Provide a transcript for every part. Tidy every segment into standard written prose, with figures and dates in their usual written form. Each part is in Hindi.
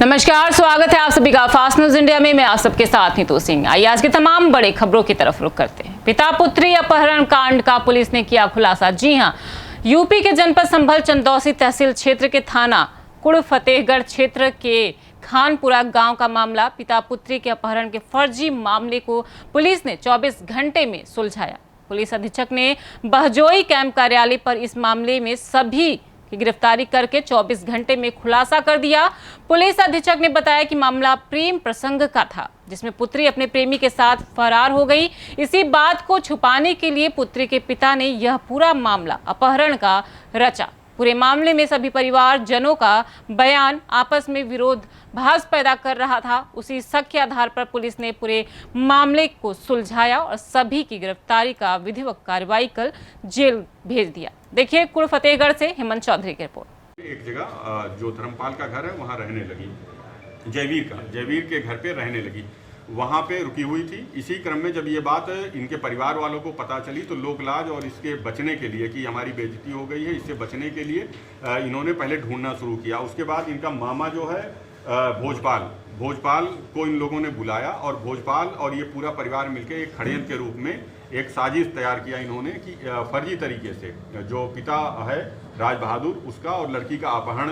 नमस्कार, स्वागत है आप सभी का फास्ट न्यूज इंडिया में। मैं आप सबके साथ नीतू सिंह। आइए आज की तमाम बड़ी खबरों की तरफ रुख करते हैं। पिता पुत्री अपहरण कांड का पुलिस ने किया खुलासा। जी हां, यूपी के जनपद संभल चंदौसी तहसील क्षेत्र के थाना कुड़ फतेहगढ़ क्षेत्र के खानपुरा गांव का मामला। पिता पुत्री के अपहरण के फर्जी मामले को पुलिस ने 24 घंटे में सुलझाया। पुलिस अधीक्षक ने बहजोई कैंप कार्यालय पर इस मामले में सभी की गिरफ्तारी करके 24 घंटे में खुलासा कर दिया। पुलिस अधीक्षक ने बताया कि मामला प्रेम प्रसंग का था, जिसमें पुत्री अपने प्रेमी के साथ फरार हो गई। इसी बात को छुपाने के लिए पुत्री के पिता ने यह पूरा मामला अपहरण का रचा। पूरे मामले में सभी परिवारजनों का बयान आपस में विरोधाभास पैदा कर रहा था। उसी शक के आधार पर पुलिस ने पूरे मामले को सुलझाया और सभी की गिरफ्तारी का विधिवत कार्रवाई कर जेल भेज दिया। देखिए कुड़ फतेहगढ़ से हेमंत चौधरी की रिपोर्ट। एक जगह जो धर्मपाल का घर है वहाँ रहने लगी, जयवीर के घर पे रहने लगी, वहाँ पे रुकी हुई थी। इसी क्रम में जब ये बात इनके परिवार वालों को पता चली तो लोक लाज और इसके बचने के लिए कि हमारी बेइज्जती हो गई है, इससे बचने के लिए इन्होंने पहले ढूंढना शुरू किया। उसके बाद इनका मामा जो है भोजपाल को इन लोगों ने बुलाया और भोजपाल और ये पूरा परिवार मिलकर एक षड्यंत्र के रूप में एक साजिश तैयार किया इन्होंने कि फर्जी तरीके से जो पिता है राज बहादुर उसका और लड़की का अपहरण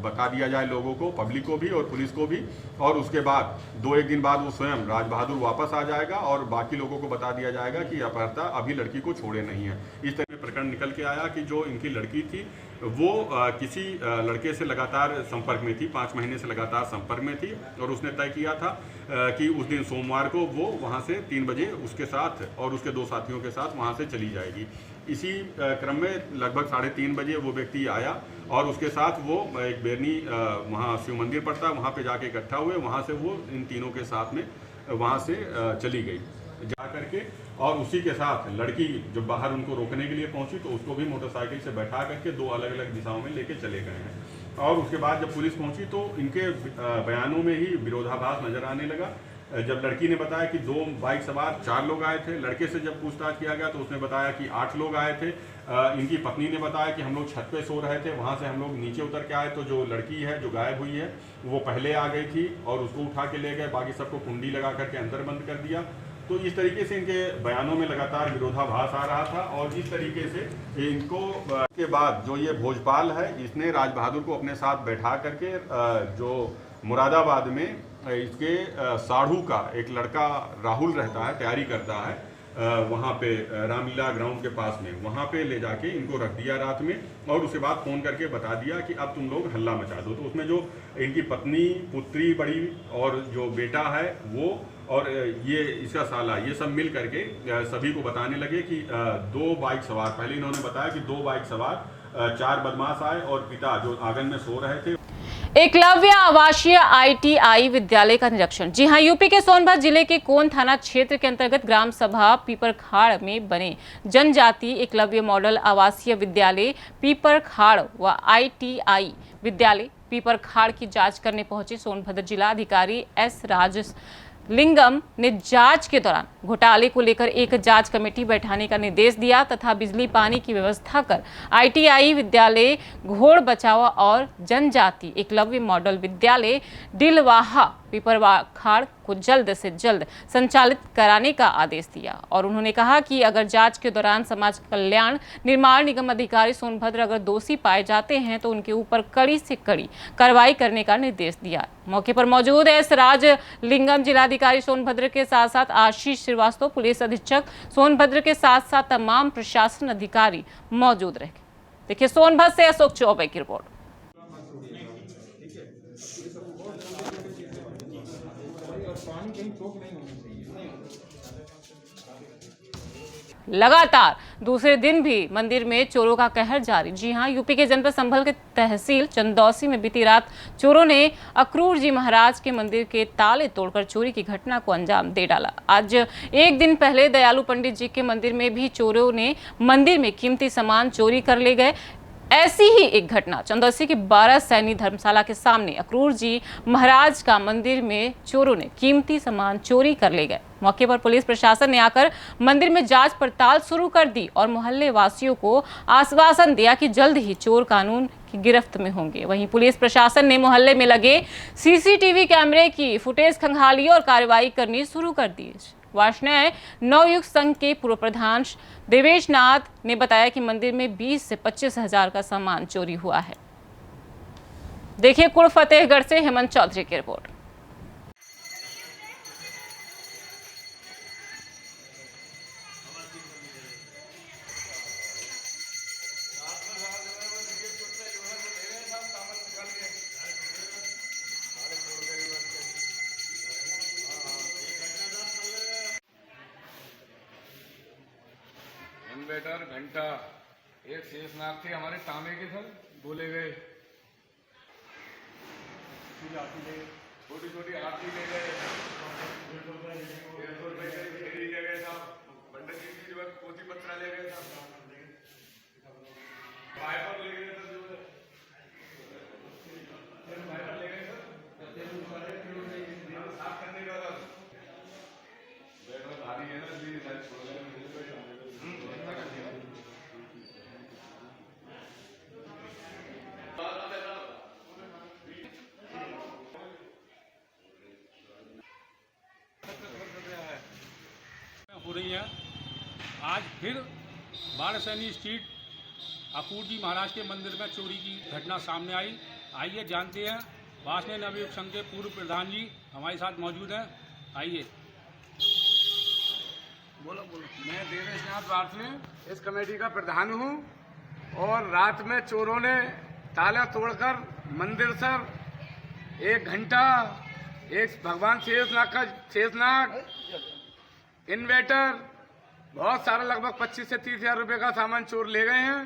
बता दिया जाए लोगों को, पब्लिक को भी और पुलिस को भी, और उसके बाद 2-1 दिन बाद वो स्वयं राज बहादुर वापस आ जाएगा और बाकी लोगों को बता दिया जाएगा कि अपहर्ता अभी लड़की को छोड़े नहीं है। इस तरह में प्रकरण निकल के आया कि जो इनकी लड़की थी वो किसी लड़के से लगातार संपर्क में थी, 5 महीने से लगातार संपर्क में थी और उसने तय किया था कि उस दिन सोमवार को वो वहाँ से 3 बजे उसके साथ और उसके 2 साथियों के साथ वहाँ से चली जाएगी। इसी क्रम में लगभग 3:30 बजे वो व्यक्ति आया और उसके साथ वो एक बेरनी वहाँ शिव मंदिर पड़ता है, वहाँ पे जाके इकट्ठा हुए। वहाँ से वो इन तीनों के साथ में वहाँ से चली गई जा करके, और उसी के साथ लड़की जब बाहर उनको रोकने के लिए पहुंची तो उसको भी मोटरसाइकिल से बैठा करके 2 अलग-अलग दिशाओं में लेके चले गए हैं। और उसके बाद जब पुलिस पहुंची तो इनके बयानों में ही विरोधाभास नजर आने लगा। जब लड़की ने बताया कि 2 बाइक सवार 4 लोग आए थे, लड़के से जब पूछताछ किया गया तो उसने बताया कि 8 लोग आए थे। इनकी पत्नी ने बताया कि हम लोग छत पे सो रहे थे, वहाँ से हम लोग नीचे उतर के आए तो जो लड़की है जो गायब हुई है वो पहले आ गई थी और उसको उठा के ले गए, बाकी सबको कुंडी लगा करके अंदर बंद कर दिया। तो इस तरीके से इनके बयानों में लगातार विरोधाभास आ रहा था और इस तरीके से इनको के बाद जो ये भोजपाल है इसने राज बहादुर को अपने साथ बैठा करके जो मुरादाबाद में इसके साढ़ू का एक लड़का राहुल रहता है, तैयारी करता है वहाँ पे रामलीला ग्राउंड के पास में, वहाँ पे ले जाके इनको रख दिया रात में और उसके बाद फ़ोन करके बता दिया कि अब तुम लोग हल्ला मचा दो। तो उसमें जो इनकी पत्नी, पुत्री बड़ी और जो बेटा है वो और ये इसका साला, ये सब मिल करके सभी को बताने लगे कि 2 बाइक सवार, पहले इन्होंने बताया कि 2 बाइक सवार 4 बदमाश आए और पिता जो आंगन में सो रहे थे। एकलव्य आवासीय ITI विद्यालय का निरीक्षण। जी हां, यूपी के सोनभद्र जिले के कोन थाना क्षेत्र के अंतर्गत ग्राम सभा पीपरखाड़ में बने जनजाति एकलव्य मॉडल आवासीय विद्यालय पीपरखाड़ व ITI विद्यालय पीपरखाड़ की जांच करने पहुंचे सोनभद्र जिला अधिकारी S राजलिंगम ने जांच के दौरान घोटाले को लेकर एक जांच कमेटी बैठाने का निर्देश दिया तथा बिजली पानी की व्यवस्था कर ITI विद्यालय घोड़ बचाव और जनजाति एकलव्य मॉडल विद्यालय डिलवाहा पीपरखाड़ को जल्द से जल्द संचालित कराने का आदेश दिया। और उन्होंने कहा कि अगर जांच के दौरान समाज कल्याण निर्माण निगम अधिकारी सोनभद्र अगर दोषी पाए जाते हैं तो उनके ऊपर कड़ी से कड़ी कार्रवाई करने का निर्देश दिया। मौके पर मौजूद S राजलिंगम, जिलाधिकारी सोनभद्र के साथ साथ आशीष श्रीवास्तव, पुलिस अधीक्षक सोनभद्र के साथ साथ तमाम प्रशासन अधिकारी मौजूद रहे। देखिए सोनभद्र से अशोक चौबे की रिपोर्ट। लगातार दूसरे दिन भी मंदिर में चोरों का कहर जारी। जी हां, यूपी के जनपद संभल के तहसील चंदौसी में बीती रात चोरों ने अक्रूर जी महाराज के मंदिर के ताले तोड़कर चोरी की घटना को अंजाम दे डाला। आज एक दिन पहले दयालु पंडित जी के मंदिर में भी चोरों ने मंदिर में कीमती सामान चोरी कर ले गए। ऐसी ही एक घटना चंदौसी की 12 सैनी धर्मशाला के सामने अक्रूर जी महाराज का मंदिर में चोरों ने कीमती सामान चोरी कर ले गए। मौके पर पुलिस प्रशासन ने आकर मंदिर में जांच पड़ताल शुरू कर दी और मोहल्ले वासियों को आश्वासन दिया कि जल्द ही चोर कानून की गिरफ्त में होंगे। वहीं पुलिस प्रशासन ने मोहल्ले में लगे सीसीटीवी कैमरे की फुटेज खंगाली और कार्रवाई करनी शुरू कर दी। वार्ष्णेय नवयुग संघ के पूर्व प्रधान देवेश नाथ ने बताया कि मंदिर में 20 से 25 हजार का सामान चोरी हुआ है। देखिए कुड़ फतेहगढ़ से हेमंत चौधरी की रिपोर्ट। इन्वर्टर घंटा एक शेषनाग थे हमारे तांबे के सर बोले गए, छोटी छोटी आरती ले गए, 150 रुपए ले गए साहब, पंडित जी की पोथी पत्रा ले गए साहब, वाइपर ले गए सर, वाइपर ले गए सर, साफ करने का था, बैठना भारी है ना इसलिए सारे छोड़ गए। हो रही है। आज फिर बारसैनी स्ट्रीट अपूर जी महाराज के मंदिर में चोरी की घटना सामने आई। आइए जानते हैं, वार्ष्णेय नवयुग संघ के पूर्व प्रधान जी हमारे साथ मौजूद हैं। आइए बोलो। मैं देवेश नाथ वार्ष्णेय इस कमेटी का प्रधान हूँ और रात में चोरों ने ताला तोड़कर मंदिर सर एक घंटा, एक भगवान शेषनाग, इन्वर्टर, बहुत सारा लगभग 25 से 30 हजार रुपये का सामान चोर ले गए हैं।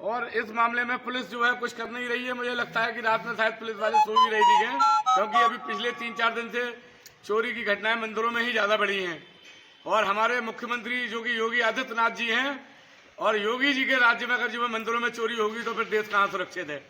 और इस मामले में पुलिस जो है कुछ कर नहीं रही है। मुझे लगता है कि रात में शायद पुलिस वाले सो भी रही थी, क्योंकि अभी पिछले 3-4 दिन से चोरी की घटनाएं मंदिरों में ही ज़्यादा बढ़ी हैं। और हमारे मुख्यमंत्री जो कि योगी आदित्यनाथ जी हैं, और योगी जी के राज्य में अगर जो मंदिरों में चोरी होगी तो फिर देश कहाँ सुरक्षित है।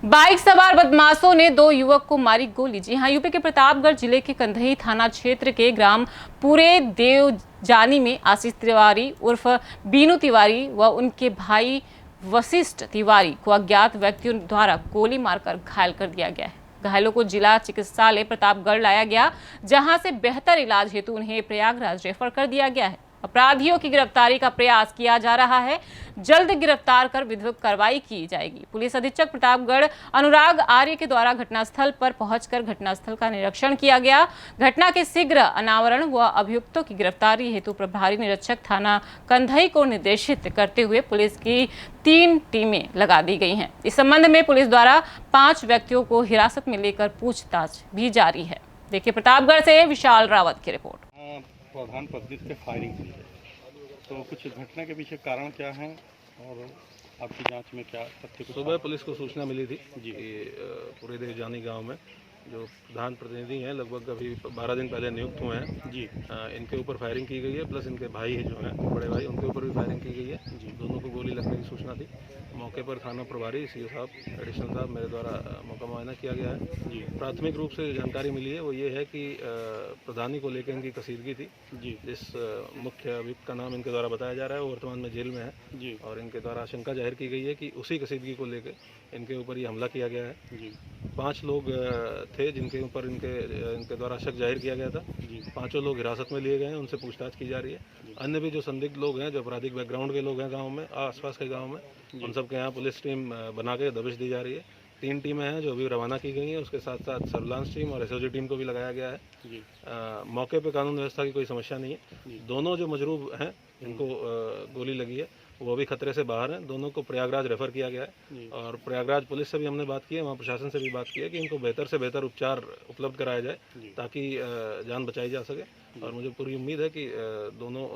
बाइक सवार बदमाशों ने 2 युवक को मारी गोली। जी हां, यूपी के प्रतापगढ़ जिले के कंधई थाना क्षेत्र के ग्राम पूरे देवजानी में आशीष तिवारी उर्फ बीनू तिवारी व उनके भाई वशिष्ठ तिवारी को अज्ञात व्यक्तियों द्वारा गोली मारकर घायल कर दिया गया है। घायलों को जिला चिकित्सालय प्रतापगढ़ लाया गया, जहां से बेहतर इलाज हेतु उन्हें प्रयागराज रेफर कर दिया गया है। अपराधियों की गिरफ्तारी का प्रयास किया जा रहा है। जल्द गिरफ्तार कर विधिक कार्रवाई की जाएगी। पुलिस अधीक्षक प्रतापगढ़ अनुराग आर्य के द्वारा घटनास्थल पर पहुंचकर घटनास्थल का निरीक्षण किया गया। घटना के शीघ्र अनावरण व अभियुक्तों की गिरफ्तारी हेतु प्रभारी निरीक्षक थाना कंधई को निर्देशित करते हुए पुलिस की 3 टीमें लगा दी गई हैं। इस संबंध में पुलिस द्वारा 5 व्यक्तियों को हिरासत में लेकर पूछताछ भी जारी है। देखिए प्रतापगढ़ से विशाल रावत की रिपोर्ट। प्रधान पब्लिक पे फायरिंग हुई है, तो कुछ घटना के पीछे कारण क्या है और आपकी जांच में क्या तथ्य? सुबह पुलिस को सूचना मिली थी जी कि पूरे देवजानी गांव में जो प्रधान प्रतिनिधि हैं लगभग अभी 12 दिन पहले नियुक्त हुए हैं जी, इनके ऊपर फायरिंग की गई है, प्लस इनके भाई जो हैं बड़े भाई उनके ऊपर भी फायरिंग की गई है जी। दोनों को गोली लगने की सूचना थी। मौके पर थाना प्रभारी सीओ साहब, एडिशनल साहब मेरे द्वारा मौका मुआयना किया गया है जी। प्राथमिक रूप से जानकारी मिली है वो ये है कि प्रधानी को लेकर इनकी कसीदगी थी जी। जिस मुख्य अभियुक्त का नाम इनके द्वारा बताया जा रहा है वो वर्तमान में जेल में है जी, और इनके द्वारा आशंका जाहिर की गई है कि उसी कसीदगी को लेकर इनके ऊपर ये हमला किया गया है जी। 5 लोग थे जिनके ऊपर इनके द्वारा शक जाहिर किया गया था जी। 5 लोग हिरासत में लिए गए हैं, उनसे पूछताछ की जा रही है। अन्य भी जो संदिग्ध लोग हैं, जो आपराधिक बैकग्राउंड के लोग हैं गांव में, आसपास के गांव में, उन सब के यहाँ पुलिस टीम बना के दबिश दी जा रही है। 3 टीमें हैं जो अभी रवाना की गई हैं, उसके साथ साथ सर्विलांस टीम और एसओजी टीम को भी लगाया गया है जी। मौके पे कानून व्यवस्था की कोई समस्या नहीं है। दोनों जो मजरूब हैं इनको गोली लगी है वो अभी खतरे से बाहर हैं। दोनों को प्रयागराज रेफर किया गया है और प्रयागराज पुलिस से भी हमने बात की है, वहाँ प्रशासन से भी बात की है कि इनको बेहतर से बेहतर उपचार उपलब्ध कराया जाए ताकि जान बचाई जा सके। और मुझे पूरी उम्मीद है कि दोनों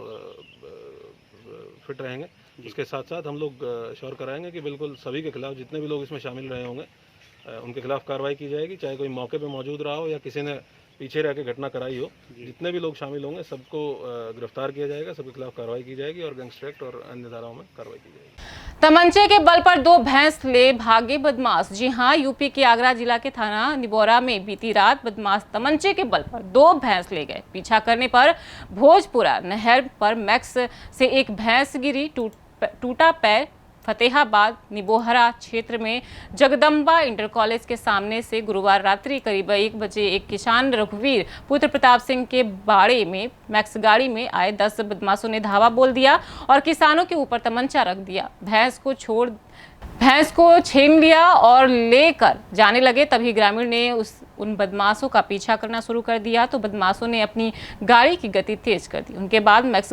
फिट रहेंगे। इसके साथ साथ हम लोग श्योर कराएंगे कि बिल्कुल सभी के खिलाफ, जितने भी लोग इसमें शामिल रहे होंगे, उनके खिलाफ कार्रवाई की जाएगी, चाहे कोई मौके पे मौजूद रहा हो या किसी ने पीछे रह के घटना कराई हो। जितने भी लोग शामिल होंगे सबको गिरफ्तार किया जाएगा, सबके खिलाफ कार्रवाई की जाएगी और गैंगस्टर एक्ट और अन्य धाराओं में कार्रवाई की जाएगी। तमंचे के बल पर 2 भैंस ले भागे बदमाश। जी हां, यूपी के आगरा जिला के थाना निबोरा में बीती रात बदमाश तमंचे के बल पर 2 भैंस ले गए। पीछा करने पर भोजपुरा नहर पर मैक्स से एक भैंस गिरी, टूटा पैर फतेहाबाद निबोहरा क्षेत्र में जगदम्बा इंटर कॉलेज के सामने से गुरुवार रात्रि करीब 1 बजे एक किसान रघुवीर पुत्र प्रताप सिंह के बाड़े में मैक्स गाड़ी में आए 10 बदमाशों ने धावा बोल दिया और किसानों के ऊपर तमंचा रख दिया। भैंस को छीन लिया और लेकर जाने लगे। तभी ग्रामीण ने उन बदमाशों का पीछा करना शुरू कर दिया तो बदमाशों ने अपनी गाड़ी की गति तेज कर दी। उसके बाद मैक्स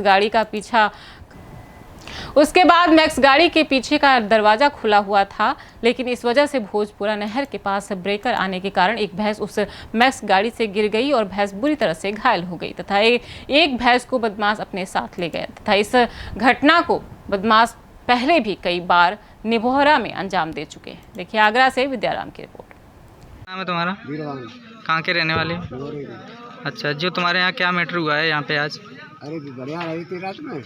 गाड़ी के पीछे का दरवाजा खुला हुआ था, लेकिन इस वजह से भोजपुरा नहर के पास ब्रेकर आने के कारण एक भैंस उस मैक्स गाड़ी से गिर गई और भैंस बुरी तरह से घायल हो गई तथा एक भैंस को बदमाश अपने साथ ले गया तथा इस घटना को बदमाश पहले भी कई बार निबोहरा में अंजाम दे चुके हैं। देखिए आगरा से विद्याराम की रिपोर्ट। नाम है तुम्हारा? कहाँ के रहने वाले? अच्छा, जो तुम्हारे यहाँ क्या मैटर हुआ है यहाँ पे आज? अरे बढ़िया रही थी रात में,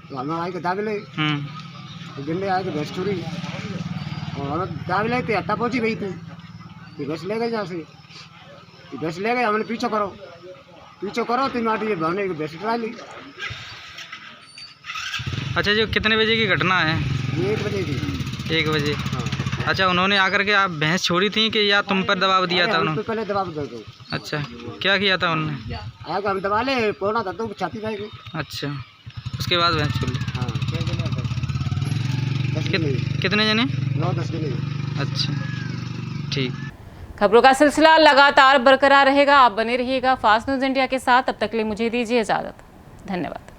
तो हम आई के दागले तो गिंडे आए भैंस चुरी और हम दागले थे, हत्ता पहुँची गई थी कि भैंस ले गई यहाँ से, भैंस ले गए। हमने पीछे करो तो माटी भावने की भैंस उठा ली। अच्छा, जो कितने बजे की घटना है? ये 1 बजे थी। 1 बजे। हाँ। अच्छा, उन्होंने आकर के आप भैंस छोड़ी थी कि या तुम पर दबाव दिया था उन्होंने? पहले दबाव दे दो। अच्छा, क्या किया था उन्होंने? आगे हम दबा ले, पौना था तो छाती पाई गई। अच्छा, उसके बाद भैंस छोड़ ली। हाँ, 10 कितने जने? 9-10 जने। अच्छा, ठीक। खबरों का सिलसिला लगातार बरकरार रहेगा। आप बने रहिएगा फास्ट न्यूज़ इंडिया के साथ। तब तक के लिए मुझे दीजिए इजाजत। धन्यवाद।